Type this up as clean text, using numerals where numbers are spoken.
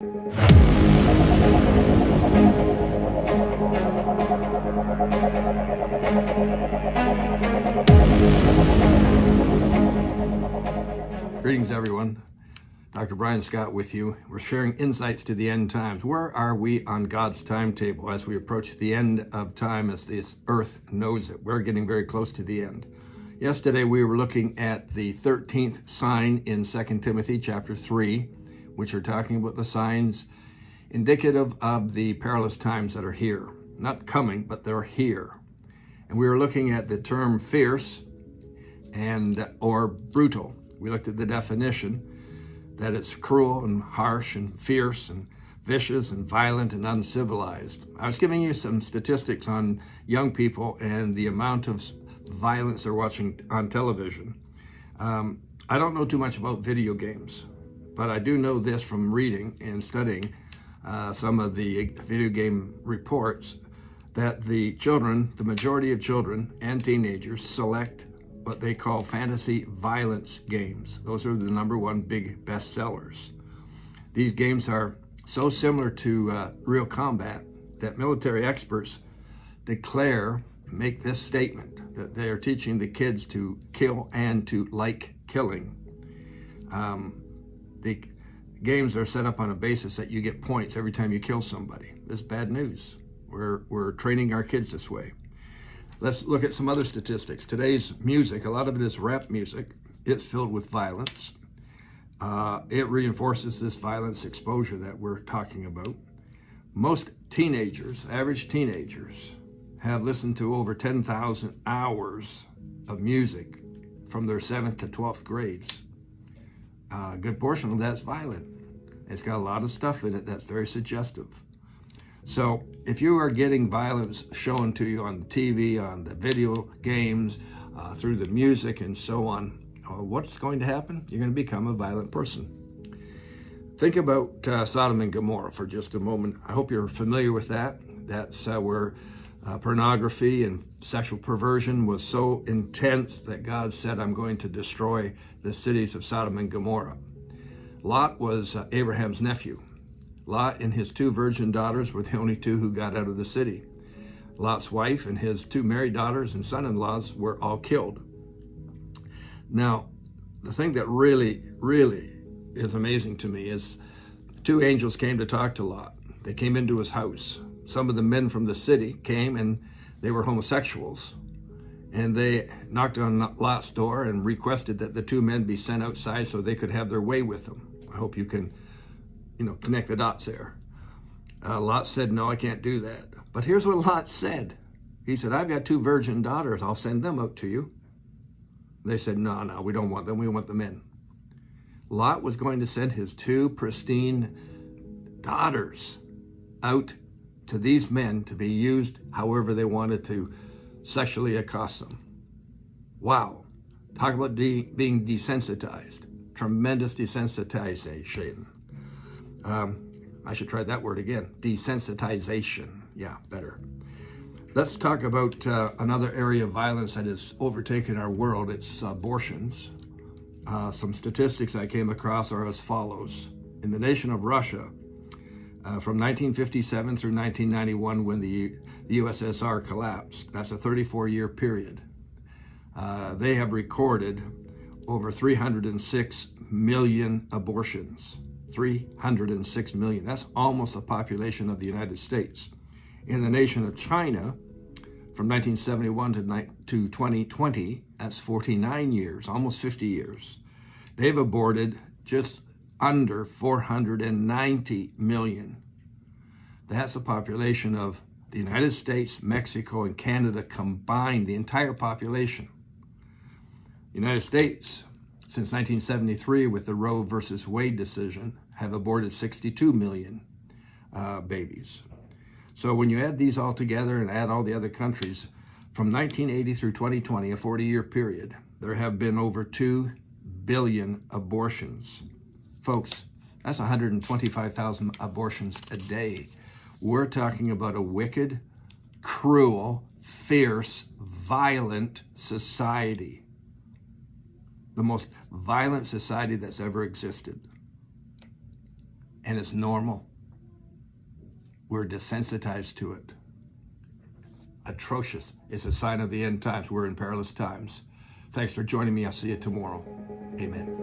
Greetings, everyone. Dr. Brian Scott with you. We're sharing insights to the end times. Where are we on God's timetable as we approach the end of time as this earth knows it? We're getting very close to the end. Yesterday, we were looking at the 13th sign in 2 Timothy chapter 3, which are talking about the signs indicative of the perilous times that are here. Not coming, but they're here. And we were looking at the term fierce or brutal. We looked at the definition, that it's cruel and harsh and fierce and vicious and violent and uncivilized. I was giving you some statistics on young people and the amount of violence they're watching on television. I don't know too much about video games, but I do know this from reading and studying some of the video game reports that the majority of children and teenagers select what they call fantasy violence games. Those are the #1 big bestsellers. These games are so similar to real combat that military experts make this statement that they are teaching the kids to kill and to like killing. The games are set up on a basis that you get points every time you kill somebody. This is bad news. We're training our kids this way. Let's look at some other statistics. Today's music, a lot of it is rap music. It's filled with violence. It reinforces this violence exposure that we're talking about. Most teenagers, average teenagers, have listened to over 10,000 hours of music from their 7th to 12th grades. A good portion of that's violent. It's got a lot of stuff in it that's very suggestive. So if you are getting violence shown to you on the TV, on the video games, through the music and so on, what's going to happen? You're going to become a violent person. Think about Sodom and Gomorrah for just a moment. I hope you're familiar with that. That's where pornography and sexual perversion was so intense that God said, I'm going to destroy the cities of Sodom and Gomorrah. Lot was Abraham's nephew. Lot and his 2 virgin daughters were the only 2 who got out of the city. Lot's wife and his 2 married daughters and son-in-laws were all killed. Now, the thing that really, really is amazing to me is 2 angels came to talk to Lot. They came into his house. Some of the men from the city came and they were homosexuals. And they knocked on Lot's door and requested that the 2 men be sent outside so they could have their way with them. I hope you can connect the dots there. Lot said, no, I can't do that. But here's what Lot said. He said, I've got 2 virgin daughters. I'll send them out to you. They said, no, we don't want them. We want the men. Lot was going to send his 2 pristine daughters out to these men to be used however they wanted to sexually accost them. Wow. Talk about being desensitized. Tremendous desensitization. I should try that word again. Desensitization. Yeah, better. Let's talk about another area of violence that has overtaken our world. It's abortions. Some statistics I came across are as follows. In the nation of Russia, from 1957 through 1991, when the USSR collapsed, that's a 34-year period, they have recorded over 306 million abortions. 306 million. That's almost the population of the United States. In the nation of China, from 1971 to 2020, that's 49 years, almost 50 years. They've aborted just under 490 million. That's the population of the United States, Mexico, and Canada combined, the entire population. The United States, since 1973, with the Roe versus Wade decision, have aborted 62 million babies. So when you add these all together and add all the other countries, from 1980 through 2020, a 40-year period, there have been over 2 billion abortions. Folks, that's 125,000 abortions a day. We're talking about a wicked, cruel, fierce, violent society. The most violent society that's ever existed. and it's normal. We're desensitized to it. Atrocious. It's a sign of the end times. We're in perilous times. Thanks for joining me. I'll see you tomorrow. Amen.